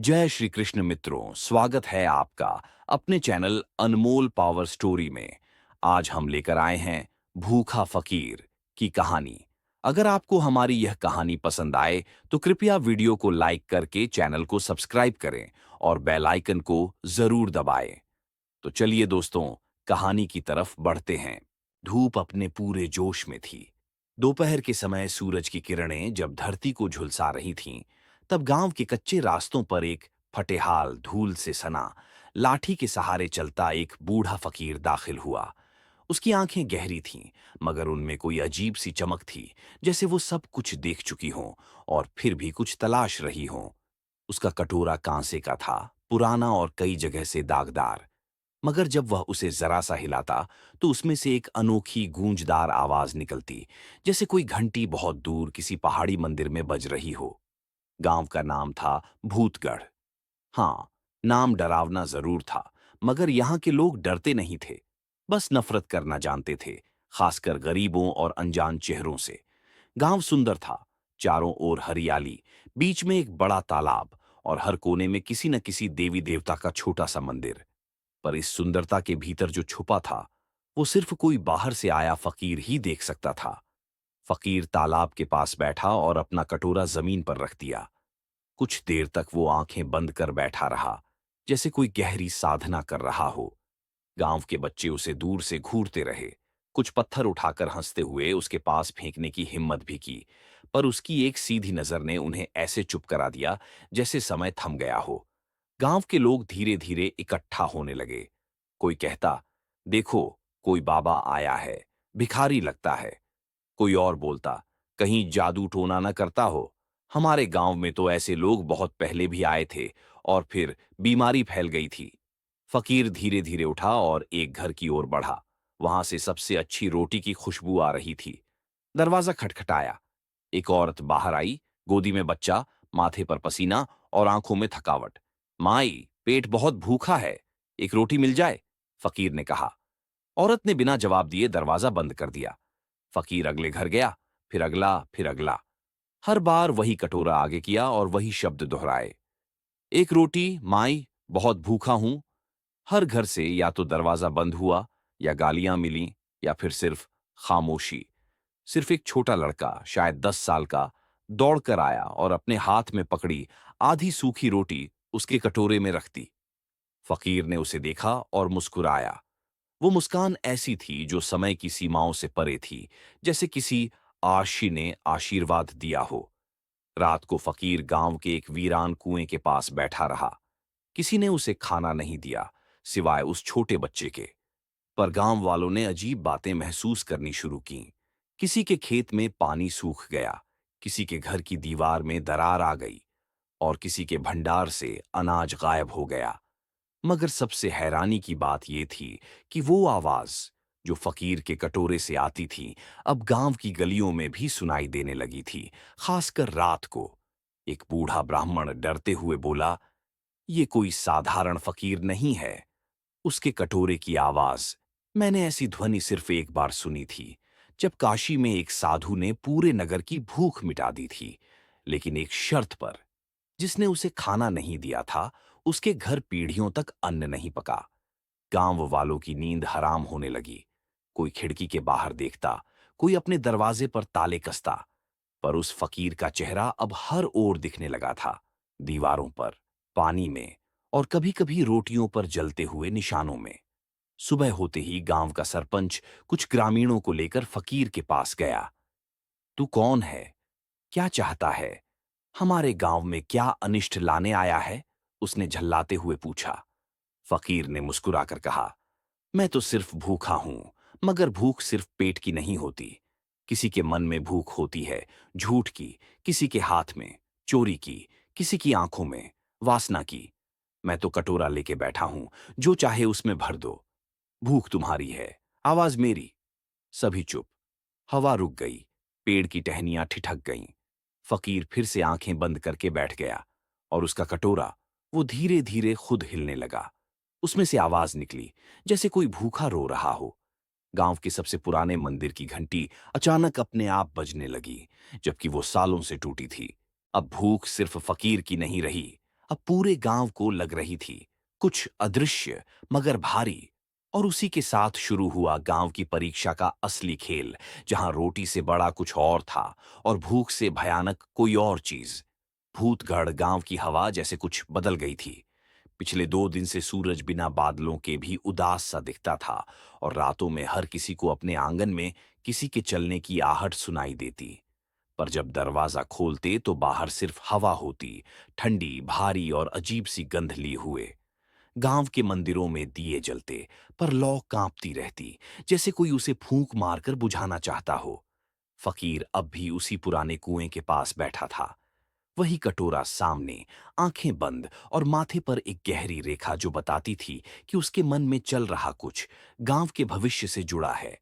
जय श्री कृष्ण मित्रों, स्वागत है आपका अपने चैनल अनमोल पावर स्टोरी में। आज हम लेकर आए हैं भूखा फकीर की कहानी। अगर आपको हमारी यह कहानी पसंद आए तो कृपया वीडियो को लाइक करके चैनल को सब्सक्राइब करें और बेल आइकन को जरूर दबाएं। तो चलिए दोस्तों, कहानी की तरफ बढ़ते हैं। धूप अपने पूरे जोश में थी। दोपहर के समय सूरज की किरणें जब धरती को झुलसा रही थीं, तब गांव के कच्चे रास्तों पर एक फटेहाल धूल से सना लाठी के सहारे चलता एक बूढ़ा फकीर दाखिल हुआ। उसकी आंखें गहरी थीं, मगर उनमें कोई अजीब सी चमक थी, जैसे वो सब कुछ देख चुकी हों और फिर भी कुछ तलाश रही हों। उसका कटोरा कांसे का था, पुराना और कई जगह से दागदार। मगर जब वह उसे जरा सा हिलाता तो उसमें से एक अनोखी गूंजदार आवाज निकलती, जैसे कोई घंटी बहुत दूर किसी पहाड़ी मंदिर में बज रही हो। गांव का नाम था भूतगढ़। हाँ, नाम डरावना जरूर था, मगर यहाँ के लोग डरते नहीं थे, बस नफरत करना जानते थे, खासकर गरीबों और अनजान चेहरों से। गांव सुंदर था, चारों ओर हरियाली, बीच में एक बड़ा तालाब और हर कोने में किसी न किसी देवी देवता का छोटा सा मंदिर। पर इस सुंदरता के भीतर जो छुपा था, वो सिर्फ कोई बाहर से आया फकीर ही देख सकता था। फकीर तालाब के पास बैठा और अपना कटोरा जमीन पर रख दिया। कुछ देर तक वो आंखें बंद कर बैठा रहा, जैसे कोई गहरी साधना कर रहा हो। गांव के बच्चे उसे दूर से घूरते रहे, कुछ पत्थर उठाकर हंसते हुए उसके पास फेंकने की हिम्मत भी की, पर उसकी एक सीधी नजर ने उन्हें ऐसे चुप करा दिया जैसे समय थम गया हो। गांव के लोग धीरे धीरे इकट्ठा होने लगे। कोई कहता, देखो, कोई बाबा आया है, भिखारी लगता है। कोई और बोलता, कहीं जादू टोना न करता हो, हमारे गांव में तो ऐसे लोग बहुत पहले भी आए थे और फिर बीमारी फैल गई थी। फकीर धीरे धीरे उठा और एक घर की ओर बढ़ा। वहां से सबसे अच्छी रोटी की खुशबू आ रही थी। दरवाजा खटखटाया। एक औरत बाहर आई, गोदी में बच्चा, माथे पर पसीना और आंखों में थकावट। माई, पेट बहुत भूखा है, एक रोटी मिल जाए? फकीर ने कहा। औरत ने बिना जवाब दिए दरवाजा बंद कर दिया। फकीर अगले घर गया, फिर अगला, फिर अगला। हर बार वही कटोरा आगे किया और वही शब्द दोहराए, एक रोटी माई, बहुत भूखा हूं। हर घर से या तो दरवाजा बंद हुआ, या गालियां मिलीं, या फिर सिर्फ खामोशी। सिर्फ एक छोटा लड़का, शायद 10 साल का, दौड़कर आया और अपने हाथ में पकड़ी आधी सूखी रोटी उसके कटोरे में रख दी। फकीर ने उसे देखा और मुस्कुराया। वो मुस्कान ऐसी थी जो समय की सीमाओं से परे थी, जैसे किसी आशी ने आशीर्वाद दिया हो। रात को फकीर गांव के एक वीरान कुएं के पास बैठा रहा। किसी ने उसे खाना नहीं दिया, सिवाय उस छोटे बच्चे के। पर गांव वालों ने अजीब बातें महसूस करनी शुरू की। किसी के खेत में पानी सूख गया, किसी के घर की दीवार में दरार आ गई, और किसी के भंडार से अनाज गायब हो गया। मगर सबसे हैरानी की बात यह थी कि वो आवाज जो फकीर के कटोरे से आती थी, अब गांव की गलियों में भी सुनाई देने लगी थी, खासकर रात को। एक बूढ़ा ब्राह्मण डरते हुए बोला, ये कोई साधारण फकीर नहीं है। उसके कटोरे की आवाज, मैंने ऐसी ध्वनि सिर्फ एक बार सुनी थी, जब काशी में एक साधु ने पूरे नगर की भूख मिटा दी थी, लेकिन एक शर्त पर। जिसने उसे खाना नहीं दिया था, उसके घर पीढ़ियों तक अन्न नहीं पका। गांव वालों की नींद हराम होने लगी। कोई खिड़की के बाहर देखता, कोई अपने दरवाजे पर ताले कसता। पर उस फकीर का चेहरा अब हर ओर दिखने लगा था, दीवारों पर, पानी में, और कभी-कभी रोटियों पर जलते हुए निशानों में। सुबह होते ही गांव का सरपंच कुछ ग्रामीणों को लेकर फकीर के पास गया। तू कौन है? क्या चाहता है? हमारे गांव में क्या अनिष्ट लाने आया है? उसने झल्लाते हुए पूछा। फकीर ने मुस्कुराकर कहा, मैं तो सिर्फ भूखा हूं, मगर भूख सिर्फ पेट की नहीं होती। किसी के मन में भूख होती है, झूठ की, किसी के हाथ में, चोरी की, किसी की आंखों में, वासना की। मैं तो कटोरा लेके बैठा हूं, जो चाहे उसमें भर दो। भूख तुम्हारी है, आवाज मेरी। सभी चुप। हवा रुक गई, पेड़ की टहनियां ठिठक गईं। फकीर फिर से आंखें बंद करके बैठ गया, और उसका कटोरा, वो धीरे धीरे खुद हिलने लगा। उसमें से आवाज निकली, जैसे कोई भूखा रो रहा हो। गांव के सबसे पुराने मंदिर की घंटी अचानक अपने आप बजने लगी, जबकि वो सालों से टूटी थी। अब भूख सिर्फ फकीर की नहीं रही, अब पूरे गांव को लग रही थी, कुछ अदृश्य मगर भारी। और उसी के साथ शुरू हुआ गांव की परीक्षा का असली खेल, जहां रोटी से बड़ा कुछ और था और भूख से भयानक कोई और चीज। भूतगढ़ गांव की हवा जैसे कुछ बदल गई थी। पिछले 2 दिन से सूरज बिना बादलों के भी उदास सा दिखता था, और रातों में हर किसी को अपने आंगन में किसी के चलने की आहट सुनाई देती। पर जब दरवाजा खोलते तो बाहर सिर्फ हवा होती, ठंडी, भारी और अजीब सी गंध ली हुए। गांव के मंदिरों में दिए जलते, पर लौ कांपती रहती, जैसे कोई उसे फूंक मारकर बुझाना चाहता हो। फकीर अब भी उसी पुराने कुएं के पास बैठा था, वही कटोरा सामने, आंखें बंद और माथे पर एक गहरी रेखा जो बताती थी कि उसके मन में चल रहा कुछ गांव के भविष्य से जुड़ा है।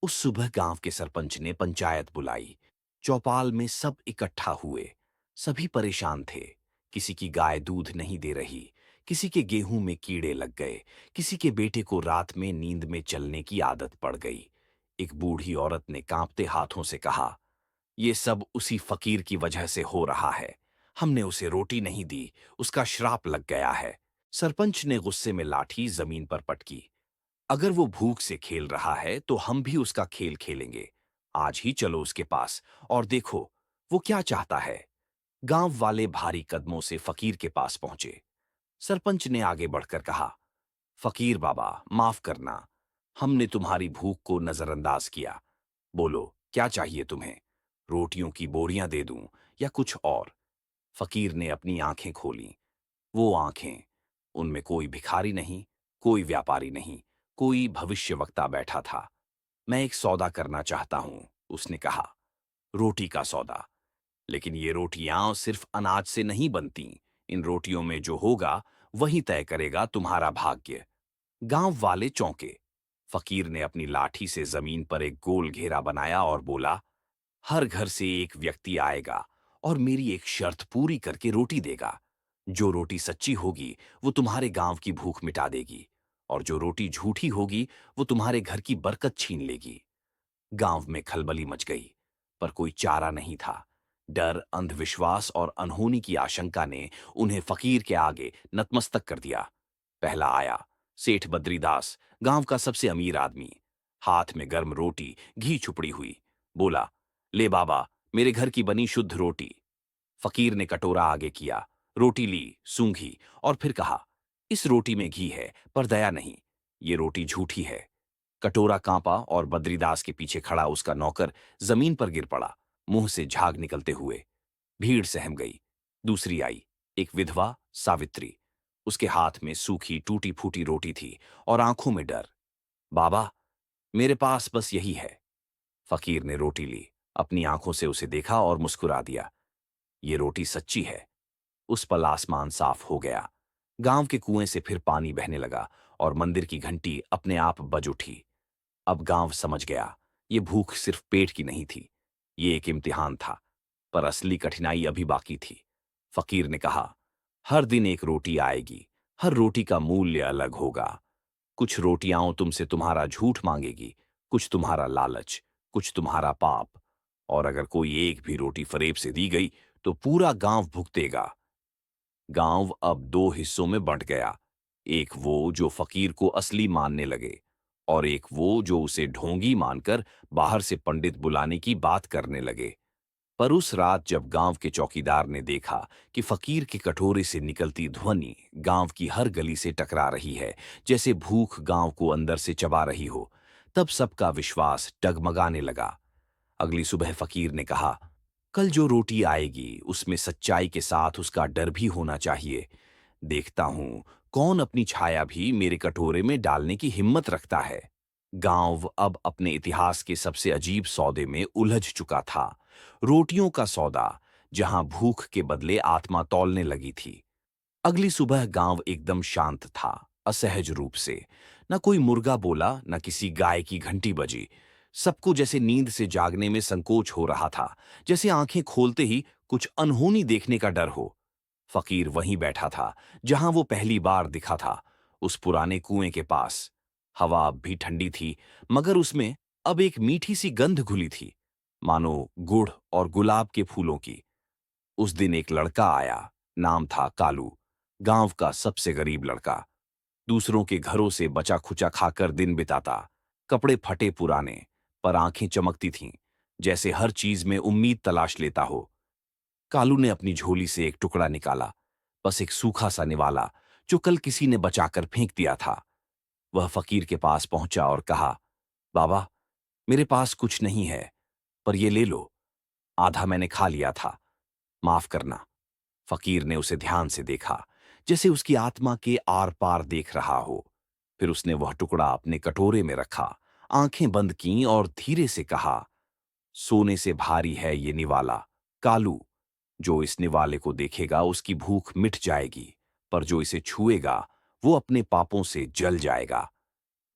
उस सुबह गांव के सरपंच ने पंचायत बुलाई। चौपाल में सब इकट्ठा हुए। सभी परेशान थे। किसी की गाय दूध नहीं दे रही, किसी के गेहूं में कीड़े लग गए, किसी के बेटे को रात में नींद में चलने की आदत पड़ गई। एक बूढ़ी औरत ने कांपते हाथों से कहा, ये सब उसी फकीर की वजह से हो रहा है। हमने उसे रोटी नहीं दी, उसका श्राप लग गया है। सरपंच ने गुस्से में लाठी जमीन पर पटकी। अगर वो भूख से खेल रहा है तो हम भी उसका खेल खेलेंगे। आज ही चलो उसके पास और देखो वो क्या चाहता है। गांव वाले भारी कदमों से फकीर के पास पहुंचे। सरपंच ने आगे बढ़कर कहा, फकीर बाबा, माफ करना, हमने तुम्हारी भूख को नजरअंदाज किया। बोलो क्या चाहिए तुम्हें? रोटियों की बोरियां दे दूं या कुछ और? फकीर ने अपनी आंखें खोलीं। वो आंखें, उनमें कोई भिखारी नहीं, कोई व्यापारी नहीं, कोई भविष्यवक्ता बैठा था। मैं एक सौदा करना चाहता हूं, उसने कहा। रोटी का सौदा। लेकिन ये रोटियां सिर्फ अनाज से नहीं बनती। इन रोटियों में जो होगा वही तय करेगा तुम्हारा भाग्य। गांव वाले चौंके। फकीर ने अपनी लाठी से जमीन पर एक गोल घेरा बनाया और बोला, हर घर से एक व्यक्ति आएगा और मेरी एक शर्त पूरी करके रोटी देगा। जो रोटी सच्ची होगी वो तुम्हारे गांव की भूख मिटा देगी, और जो रोटी झूठी होगी वो तुम्हारे घर की बरकत छीन लेगी। गांव में खलबली मच गई, पर कोई चारा नहीं था। डर, अंधविश्वास और अनहोनी की आशंका ने उन्हें फकीर के आगे नतमस्तक कर दिया। पहला आया सेठ बद्रीदास, गांव का सबसे अमीर आदमी। हाथ में गर्म रोटी, घी छुपड़ी हुई। बोला, ले बाबा, मेरे घर की बनी शुद्ध रोटी। फकीर ने कटोरा आगे किया, रोटी ली, सूंघी और फिर कहा, इस रोटी में घी है पर दया नहीं, ये रोटी झूठी है। कटोरा कांपा और बद्रीदास के पीछे खड़ा उसका नौकर जमीन पर गिर पड़ा, मुंह से झाग निकलते हुए। भीड़ सहम गई। दूसरी आई, एक विधवा सावित्री। उसके हाथ में सूखी टूटी फूटी रोटी थी और आंखों में डर। बाबा, मेरे पास बस यही है। फकीर ने रोटी ली, अपनी आंखों से उसे देखा और मुस्कुरा दिया। ये रोटी सच्ची है। उस पल आसमान साफ हो गया। गांव के कुएं से फिर पानी बहने लगा और मंदिर की घंटी अपने आप बज उठी। अब गांव समझ गया, ये भूख सिर्फ पेट की नहीं थी, ये एक इम्तिहान था। पर असली कठिनाई अभी बाकी थी। फकीर ने कहा, हर दिन एक रोटी आएगी, हर रोटी का मूल्य अलग होगा। कुछ रोटियां तुमसे तुम्हारा झूठ मांगेगी, कुछ तुम्हारा लालच, कुछ तुम्हारा पाप। और अगर कोई एक भी रोटी फरेब से दी गई तो पूरा गांव भुगतेगा। गांव अब 2 हिस्सों में बंट गया। एक वो जो फकीर को असली मानने लगे, और एक वो जो उसे ढोंगी मानकर बाहर से पंडित बुलाने की बात करने लगे। पर उस रात जब गांव के चौकीदार ने देखा कि फकीर के कटोरे से निकलती ध्वनि गांव की हर गली से टकरा रही है, जैसे भूख गांव को अंदर से चबा रही हो, तब सबका विश्वास डगमगाने लगा। अगली सुबह फकीर ने कहा, कल जो रोटी आएगी उसमें सच्चाई के साथ उसका डर भी होना चाहिए। देखता हूं कौन अपनी छाया भी मेरे कटोरे में डालने की हिम्मत रखता है। गांव अब अपने इतिहास के सबसे अजीब सौदे में उलझ चुका था। रोटियों का सौदा, जहां भूख के बदले आत्मा तौलने लगी थी। अगली सुबह गांव एकदम शांत था, असहज रूप से। न कोई मुर्गा बोला, न किसी गाय की घंटी बजी। सबको जैसे नींद से जागने में संकोच हो रहा था, जैसे आंखें खोलते ही कुछ अनहोनी देखने का डर हो। फकीर वहीं बैठा था जहां वो पहली बार दिखा था, उस पुराने कुएं के पास। हवा अब भी ठंडी थी, मगर उसमें अब एक मीठी सी गंध घुली थी, मानो गुड़ और गुलाब के फूलों की। उस दिन एक लड़का आया, नाम था कालू। गांव का सबसे गरीब लड़का, दूसरों के घरों से बचा खुचा खाकर दिन बिताता। कपड़े फटे पुराने, पर आंखें चमकती थीं, जैसे हर चीज में उम्मीद तलाश लेता हो। कालू ने अपनी झोली से एक टुकड़ा निकाला, बस एक सूखा सा निवाला, जो कल किसी ने बचाकर फेंक दिया था। वह फकीर के पास पहुंचा और कहा, बाबा, मेरे पास कुछ नहीं है, पर ये ले लो, आधा मैंने खा लिया था, माफ करना। फकीर ने उसे ध्यान से देखा, जैसे उसकी आत्मा के आर पार देख रहा हो। फिर उसने वह टुकड़ा अपने कटोरे में रखा, आंखें बंद कीं और धीरे से कहा, सोने से भारी है ये निवाला, कालू। जो इस निवाले को देखेगा उसकी भूख मिट जाएगी, पर जो इसे छुएगा वो अपने पापों से जल जाएगा।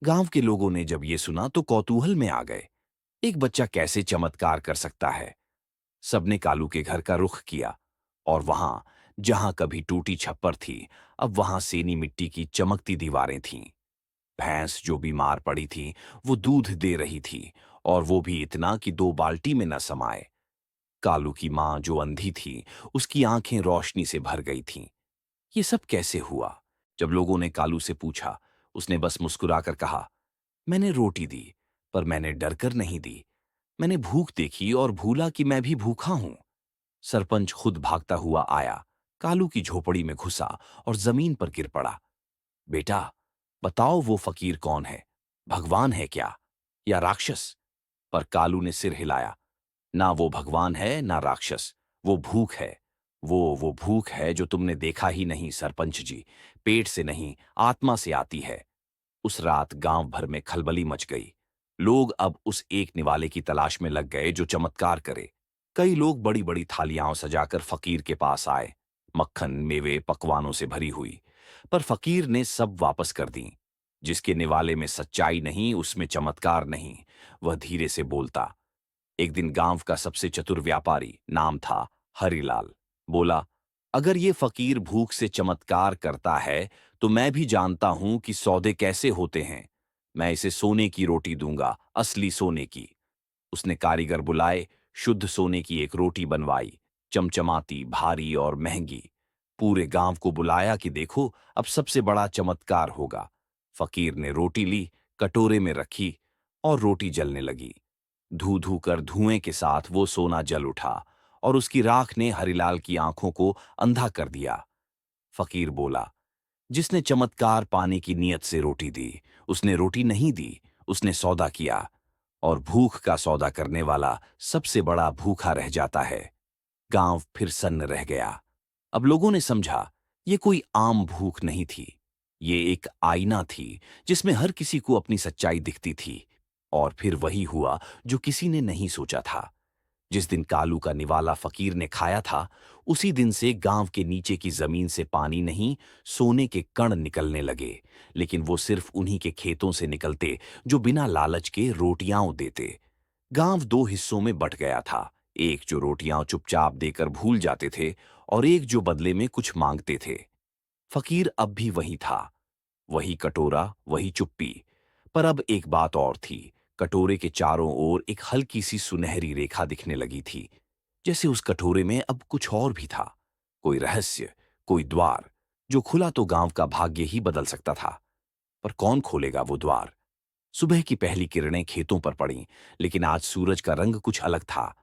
गांव के लोगों ने जब ये सुना तो कौतूहल में आ गए। एक बच्चा कैसे चमत्कार कर सकता है? सबने कालू के घर का रुख किया, और वहां जहां कभी टूटी छप्पर थी, अब वहां सेनी मिट्टी की चमकती दीवारें थीं। भैंस जो बीमार पड़ी थी, वो दूध दे रही थी, और वो भी इतना कि 2 बाल्टी में न समाए। कालू की मां जो अंधी थी, उसकी आंखें रोशनी से भर गई थीं। ये सब कैसे हुआ? जब लोगों ने कालू से पूछा, उसने बस मुस्कुराकर कहा, मैंने रोटी दी, पर मैंने डरकर नहीं दी। मैंने भूख देखी और भूला कि मैं भी भूखा हूं। सरपंच खुद भागता हुआ आया, कालू की झोपड़ी में घुसा और जमीन पर गिर पड़ा। बेटा, बताओ वो फकीर कौन है? भगवान है क्या, या राक्षस? पर कालू ने सिर हिलाया, ना वो भगवान है ना राक्षस, वो भूख है। वो भूख है जो तुमने देखा ही नहीं सरपंच जी, पेट से नहीं, आत्मा से आती है। उस रात गांव भर में खलबली मच गई। लोग अब उस एक निवाले की तलाश में लग गए जो चमत्कार करे। कई लोग बड़ी बड़ी थालियां सजाकर फकीर के पास आए, मक्खन मेवे पकवानों से भरी हुई। पर फकीर ने सब वापस कर दी। जिसके निवाले में सच्चाई नहीं, उसमें चमत्कार नहीं। वह धीरे से बोलता। एक दिन गांव का सबसे चतुर व्यापारी, नाम था हरिलाल, बोला, अगर ये फकीर भूख से चमत्कार करता है, तो मैं भी जानता हूं कि सौदे कैसे होते हैं। मैं इसे सोने की रोटी दूंगा, असली सोने की। उसने कारीगर बुलाए, शुद्ध सोने की एक रोटी बनवाई, चमचमाती, भारी और महंगी। पूरे गांव को बुलाया कि देखो, अब सबसे बड़ा चमत्कार होगा। फकीर ने रोटी ली, कटोरे में रखी, और रोटी जलने लगी। धू धू कर धुएं के साथ वो सोना जल उठा, और उसकी राख ने हरिलाल की आंखों को अंधा कर दिया। फकीर बोला, जिसने चमत्कार पाने की नीयत से रोटी दी, उसने रोटी नहीं दी, उसने सौदा किया। और भूख का सौदा करने वाला सबसे बड़ा भूखा रह जाता है। गांव फिर सन्न रह गया। अब लोगों ने समझा, ये कोई आम भूख नहीं थी, ये एक आईना थी, जिसमें हर किसी को अपनी सच्चाई दिखती थी। और फिर वही हुआ जो किसी ने नहीं सोचा था। जिस दिन कालू का निवाला फकीर ने खाया था, उसी दिन से गांव के नीचे की जमीन से पानी नहीं, सोने के कण निकलने लगे। लेकिन वो सिर्फ उन्हीं के खेतों से निकलते जो बिना लालच के रोटियां देते। गांव 2 हिस्सों में बंट गया था, एक जो रोटियां चुपचाप देकर भूल जाते थे, और एक जो बदले में कुछ मांगते थे। फकीर अब भी वही था, वही कटोरा, वही चुप्पी। पर अब एक बात और थी, कटोरे के चारों ओर एक हल्की सी सुनहरी रेखा दिखने लगी थी, जैसे उस कटोरे में अब कुछ और भी था। कोई रहस्य, कोई द्वार, जो खुला तो गांव का भाग्य ही बदल सकता था। पर कौन खोलेगा वो द्वार? सुबह की पहली किरणें खेतों पर पड़ीं, लेकिन आज सूरज का रंग कुछ अलग था।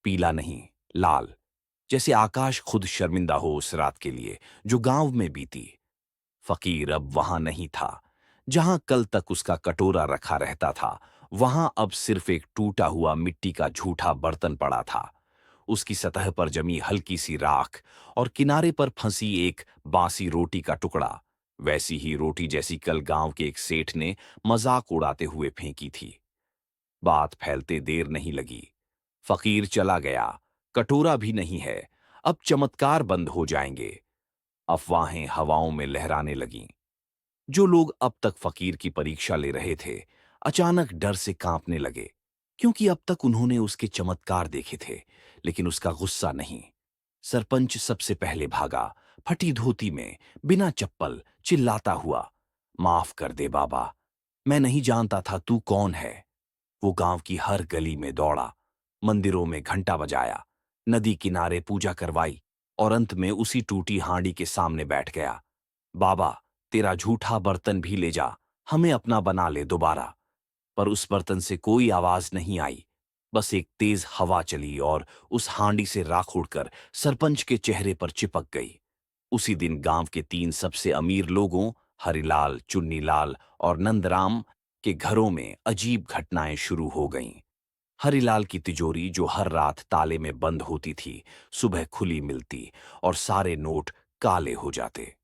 पीला नहीं, लाल, जैसे आकाश खुद शर्मिंदा हो उस रात के लिए जो गांव में बीती। फकीर अब वहां नहीं था। जहां कल तक उसका कटोरा रखा रहता था, वहां अब सिर्फ एक टूटा हुआ मिट्टी का झूठा बर्तन पड़ा था। उसकी सतह पर जमी हल्की सी राख, और किनारे पर फंसी एक बासी रोटी का टुकड़ा, वैसी ही रोटी जैसी कल गांव के एक सेठ ने मजाक उड़ाते हुए फेंकी थी। बात फैलते देर नहीं लगी। फकीर चला गया, कटोरा भी नहीं है। अब चमत्कार बंद हो जाएंगे। अफवाहें हवाओं में लहराने लगीं। जो लोग अब तक फकीर की परीक्षा ले रहे थे, अचानक डर से कांपने लगे, क्योंकि अब तक उन्होंने उसके चमत्कार देखे थे, लेकिन उसका गुस्सा नहीं। सरपंच सबसे पहले भागा, फटी धोती में, बिना चप्पल, चिल्लाता हुआ, माफ कर दे बाबा, मैं नहीं जानता था तू कौन है। वो गांव की हर गली में दौड़ा, मंदिरों में घंटा बजाया, नदी किनारे पूजा करवाई, और अंत में उसी टूटी हांडी के सामने बैठ गया। बाबा, तेरा झूठा बर्तन भी ले जा, हमें अपना बना ले दोबारा। पर उस बर्तन से कोई आवाज नहीं आई। बस एक तेज हवा चली और उस हांडी से राख उड़कर सरपंच के चेहरे पर चिपक गई। उसी दिन गांव के 3 सबसे अमीर लोगों, हरिलाल, चुन्नीलाल और नंदराम के घरों में अजीब घटनाएं शुरू हो गईं। हरिलाल की तिजोरी, जो हर रात ताले में बंद होती थी, सुबह खुली मिलती और सारे नोट काले हो जाते।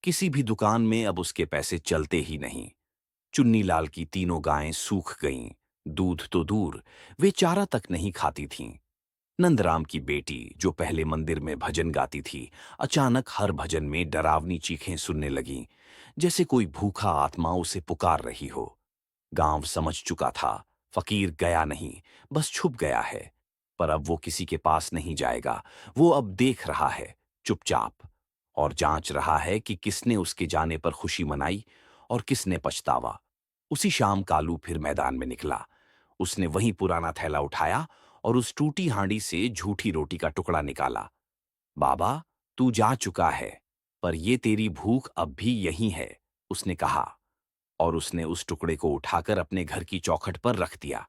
किसी भी दुकान में अब उसके पैसे चलते ही नहीं। चुन्नीलाल की तीनों गायें सूख गईं। दूध तो दूर, वे चारा तक नहीं खाती थीं। नंदराम की बेटी, जो पहले मंदिर में भजन गाती थी, अचानक हर भजन में डरावनी चीखें सुनने लगीं, जैसे कोई भूखा आत्मा उसे पुकार रही हो। गांव समझ चुका था, फकीर गया नहीं, बस छुप गया है। पर अब वो किसी के पास नहीं जाएगा। वो अब देख रहा है, चुपचाप, और जांच रहा है कि किसने उसके जाने पर खुशी मनाई और किसने पछतावा। उसी शाम कालू फिर मैदान में निकला। उसने वही पुराना थैला उठाया और उस टूटी हांडी से झूठी रोटी का टुकड़ा निकाला। बाबा, तू जा चुका है, पर ये तेरी भूख अब भी यहीं है, उसने कहा। और उसने उस टुकड़े को उठाकर अपने घर की चौखट पर रख दिया।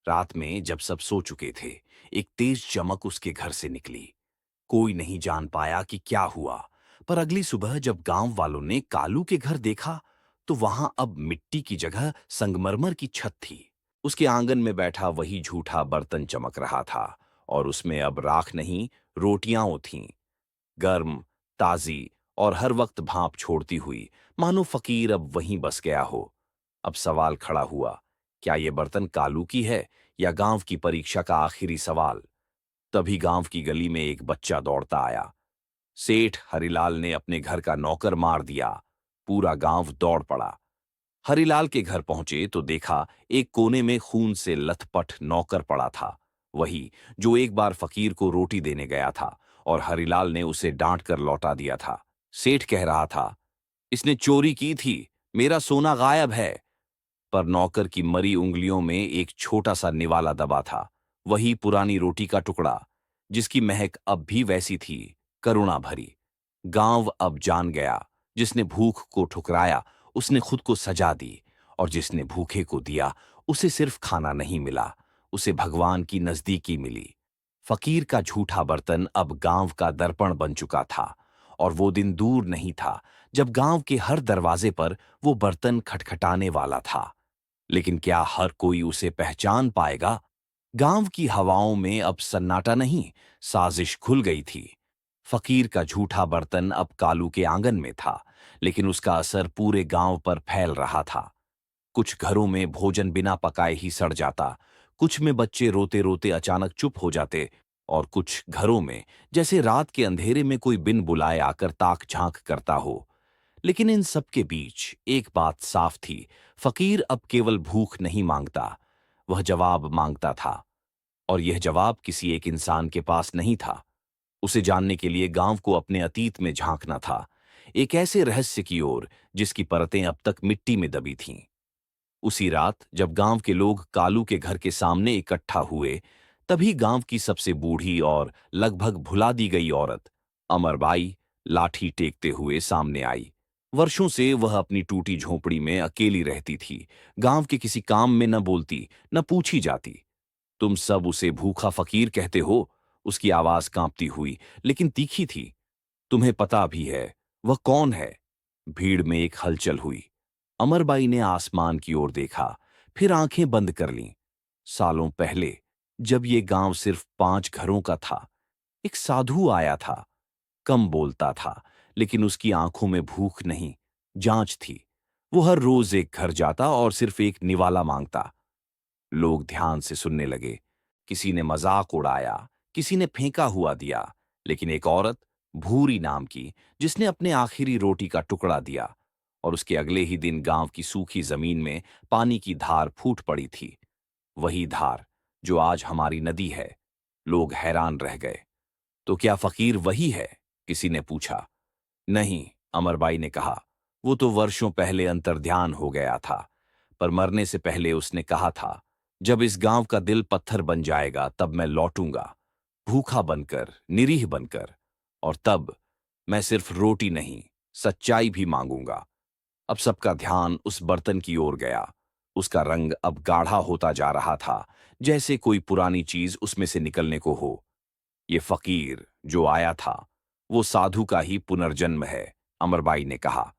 रात में जब सब सो चुके थे, एक तेज चमक उसके घर से निकली। कोई नहीं जान पाया कि क्या हुआ, पर अगली सुबह जब गांव वालों ने कालू के घर देखा, तो वहां अब मिट्टी की जगह संगमरमर की छत थी। उसके आंगन में बैठा वही झूठा बर्तन चमक रहा था, और उसमें अब राख नहीं, रोटियां थीं, गर्म, ताजी और हर वक्त भाप छोड़ती हुई, मानो फकीर अब वहीं बस गया हो। अब सवाल खड़ा हुआ, क्या ये बर्तन कालू की है या गांव की परीक्षा का आखिरी सवाल? तभी गांव की गली में एक बच्चा दौड़ता आया। सेठ हरिलाल ने अपने घर का नौकर मार दिया। पूरा गांव दौड़ पड़ा। हरिलाल के घर पहुंचे तो देखा, एक कोने में खून से लथपथ नौकर पड़ा था, वही जो एक बार फकीर को रोटी देने गया था और हरिलाल ने उसे डांट कर लौटा दिया था। सेठ कह रहा था, इसने चोरी की थी, मेरा सोना गायब है। पर नौकर की मरी उंगलियों में एक छोटा सा निवाला दबा था, वही पुरानी रोटी का टुकड़ा, जिसकी महक अब भी वैसी थी, करुणा भरी। गांव अब जान गया, जिसने भूख को ठुकराया उसने खुद को सजा दी, और जिसने भूखे को दिया उसे सिर्फ खाना नहीं मिला, उसे भगवान की नजदीकी मिली। फकीर का झूठा बर्तन अब गांव का दर्पण बन चुका था, और वो दिन दूर नहीं था जब गांव के हर दरवाजे पर वो बर्तन खटखटाने वाला था। लेकिन क्या हर कोई उसे पहचान पाएगा? गांव की हवाओं में अब सन्नाटा नहीं, साजिश खुल गई थी। फकीर का झूठा बर्तन अब कालू के आंगन में था, लेकिन उसका असर पूरे गांव पर फैल रहा था। कुछ घरों में भोजन बिना पकाए ही सड़ जाता, कुछ में बच्चे रोते रोते अचानक चुप हो जाते, और कुछ घरों में जैसे रात के अंधेरे में कोई बिन बुलाए आकर ताक झांक करता हो। लेकिन इन सब के बीच एक बात साफ थी, फकीर अब केवल भूख नहीं मांगता, वह जवाब मांगता था। और यह जवाब किसी एक इंसान के पास नहीं था। उसे जानने के लिए गांव को अपने अतीत में झांकना था, एक ऐसे रहस्य की ओर जिसकी परतें अब तक मिट्टी में दबी थीं। उसी रात जब गांव के लोग कालू के घर के सामने इकट्ठा हुए, तभी गांव की सबसे बूढ़ी और लगभग भुला दी गई औरत, अमरबाई, लाठी टेकते हुए सामने आई। वर्षों से वह अपनी टूटी झोंपड़ी में अकेली रहती थी, गांव के किसी काम में न बोलती, न पूछी जाती। तुम सब उसे भूखा फकीर कहते हो, उसकी आवाज कांपती हुई लेकिन तीखी थी। तुम्हें पता भी है वह कौन है? भीड़ में एक हलचल हुई। अमरबाई ने आसमान की ओर देखा, फिर आंखें बंद कर लीं। सालों पहले, जब ये गांव सिर्फ 5 घरों का था, एक साधु आया था। कम बोलता था, लेकिन उसकी आंखों में भूख नहीं, जांच थी। वो हर रोज एक घर जाता और सिर्फ एक निवाला मांगता। लोग ध्यान से सुनने लगे। किसी ने मजाक उड़ाया, किसी ने फेंका हुआ दिया, लेकिन एक औरत, भूरी नाम की, जिसने अपने आखिरी रोटी का टुकड़ा दिया, और उसके अगले ही दिन गांव की सूखी जमीन में पानी की धार फूट पड़ी थी। वही धार जो आज हमारी नदी है। लोग हैरान रह गए। तो क्या फकीर वही है? किसी ने पूछा। नहीं, अमरबाई ने कहा, वो तो वर्षों पहले अंतर्ध्यान हो गया था। पर मरने से पहले उसने कहा था, जब इस गांव का दिल पत्थर बन जाएगा तब मैं लौटूंगा, भूखा बनकर, निरीह बनकर। और तब मैं सिर्फ रोटी नहीं, सच्चाई भी मांगूंगा। अब सबका ध्यान उस बर्तन की ओर गया। उसका रंग अब गाढ़ा होता जा रहा था, जैसे कोई पुरानी चीज उसमें से निकलने को हो। ये फकीर जो आया था, वो साधु का ही पुनर्जन्म है, अमरबाई ने कहा।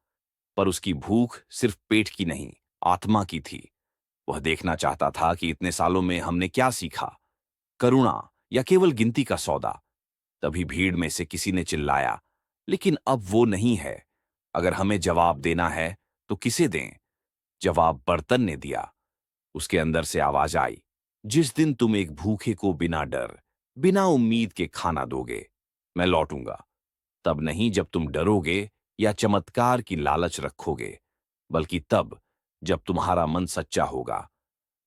पर उसकी भूख सिर्फ पेट की नहीं, आत्मा की थी। वह देखना चाहता था कि इतने सालों में हमने क्या सीखा, करुणा या केवल गिनती का सौदा। तभी भीड़ में से किसी ने चिल्लाया, लेकिन अब वो नहीं है। अगर हमें जवाब देना है तो किसे दें? जवाब बर्तन ने दिया। उसके अंदर से आवाज आई, जिस दिन तुम एक भूखे को बिना डर, बिना उम्मीद के खाना दोगे, मैं लौटूंगा। तब नहीं जब तुम डरोगे या चमत्कार की लालच रखोगे, बल्कि तब जब तुम्हारा मन सच्चा होगा।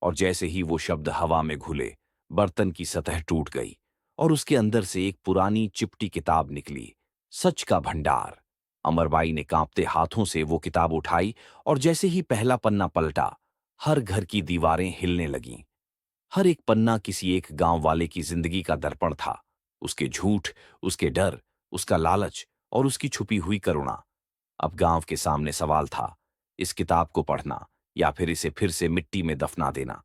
और जैसे ही वो शब्द हवा में घुले, बर्तन की सतह टूट गई और उसके अंदर से एक पुरानी चिपटी किताब निकली, सच का भंडार। अमरबाई ने कांपते हाथों से वो किताब उठाई और जैसे ही पहला पन्ना पलटा, हर घर की दीवारें हिलने लगीं। हर एक पन्ना किसी एक गांव वाले की जिंदगी का दर्पण था। उसके झूठ, उसके डर, उसका लालच और उसकी छुपी हुई करुणा। अब गांव के सामने सवाल था, इस किताब को पढ़ना या फिर इसे फिर से मिट्टी में दफना देना।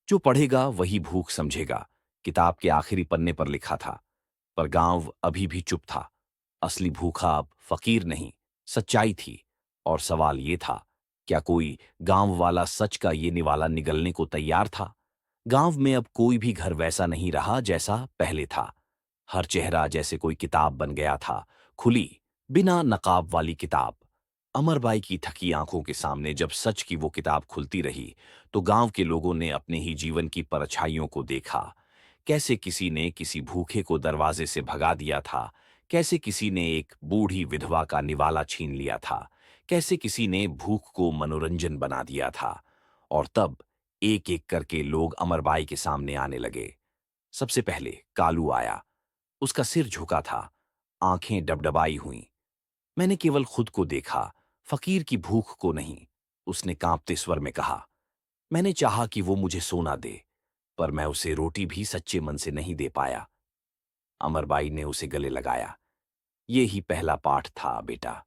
जो पढ़ेगा वही भूख समझेगा। किताब के आखिरी पन्ने पर लिखा था, पर गांव अभी भी चुप था। असली भूखा अब फकीर नहीं, सच्चाई थी। और सवाल ये था, क्या कोई गांव वाला सच का ये निवाला निगलने को तैयार था? गांव में अब कोई भी घर वैसा नहीं रहा जैसा पहले था। हर चेहरा जैसे कोई किताब बन गया था, खुली, बिना नकाब वाली किताब। अमरबाई की थकी आंखों के सामने जब सच की वो किताब खुलती रही, तो गांव के लोगों ने अपने ही जीवन की परछाइयों को देखा। कैसे किसी ने किसी भूखे को दरवाजे से भगा दिया था, कैसे किसी ने एक बूढ़ी विधवा का निवाला छीन लिया था, कैसे किसी ने भूख को मनोरंजन बना दिया था। और तब एक एक करके लोग अमरबाई के सामने आने लगे। सबसे पहले कालू आया। उसका सिर झुका था, आंखें डबडबाई हुईं। मैंने केवल खुद को देखा, फकीर की भूख को नहीं। उसने कांपते स्वर में कहा, मैंने चाहा कि वो मुझे सोना दे, पर मैं उसे रोटी भी सच्चे मन से नहीं दे पाया। अमरबाई ने उसे गले लगाया। ये ही पहला पाठ था बेटा।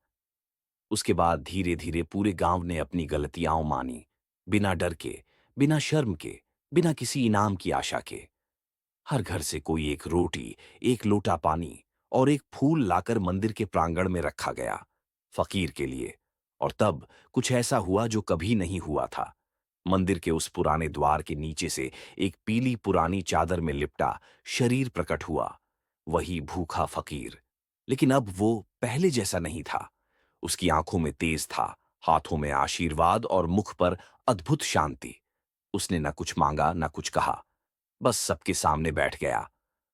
उसके बाद धीरे धीरे पूरे गांव ने अपनी गलतियां मानी, बिना डर के, बिना शर्म के, बिना किसी इनाम की आशा के। हर घर से कोई एक रोटी, एक लोटा पानी और एक फूल लाकर मंदिर के प्रांगण में रखा गया, फकीर के लिए। और तब कुछ ऐसा हुआ जो कभी नहीं हुआ था। मंदिर के उस पुराने द्वार के नीचे से एक पीली पुरानी चादर में लिपटा शरीर प्रकट हुआ, वही भूखा फकीर। लेकिन अब वो पहले जैसा नहीं था। उसकी आंखों में तेज था, हाथों में आशीर्वाद और मुख पर अद्भुत शांति। उसने न कुछ मांगा न कुछ कहा, बस सबके सामने बैठ गया।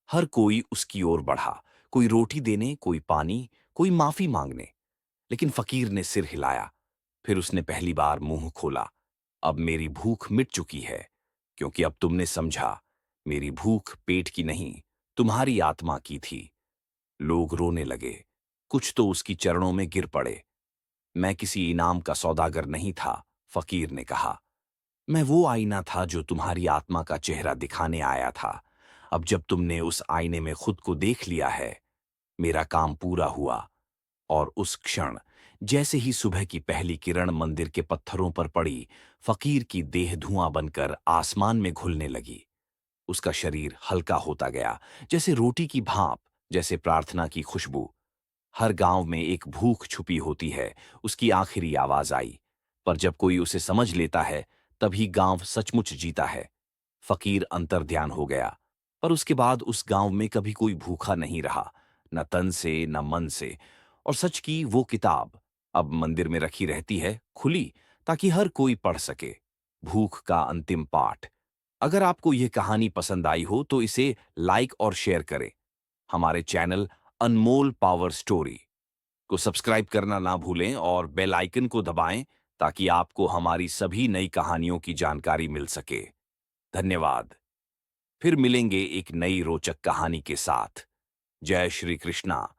हर कोई उसकी ओर बढ़ा, कोई रोटी देने, कोई पानी, कोई माफी मांगने। लेकिन फकीर ने सिर हिलाया। फिर उसने पहली बार मुंह खोला, अब मेरी भूख मिट चुकी है, क्योंकि अब तुमने समझा, मेरी भूख पेट की नहीं, तुम्हारी आत्मा की थी। लोग रोने लगे, कुछ तो उसकी चरणों में गिर पड़े। मैं किसी इनाम का सौदागर नहीं था, फकीर ने कहा। मैं वो आईना था जो तुम्हारी आत्मा का चेहरा दिखाने आया था। अब जब तुमने उस आईने में खुद को देख लिया है, मेरा काम पूरा हुआ। और उस क्षण, जैसे ही सुबह की पहली किरण मंदिर के पत्थरों पर पड़ी, फकीर की देह धुआं बनकर आसमान में घुलने लगी। उसका शरीर हल्का होता गया, जैसे रोटी की भाप, जैसे प्रार्थना की खुशबू। हर गांव में एक भूख छुपी होती है, उसकी आखिरी आवाज आई। पर जब कोई उसे समझ लेता है, तभी गांव सचमुच जीता है। फकीर अंतर्ध्यान हो गया, पर उसके बाद उस गांव में कभी कोई भूखा नहीं रहा, न तन से न मन से। और सच की वो किताब अब मंदिर में रखी रहती है, खुली, ताकि हर कोई पढ़ सके। भूख का अंतिम पाठ। अगर आपको यह कहानी पसंद आई हो तो इसे लाइक और शेयर करें। हमारे चैनल अनमोल पावर स्टोरी को सब्सक्राइब करना ना भूलें और बेल आइकन को दबाएं, ताकि आपको हमारी सभी नई कहानियों की जानकारी मिल सके। धन्यवाद। फिर मिलेंगे एक नई रोचक कहानी के साथ। जय श्री कृष्णा।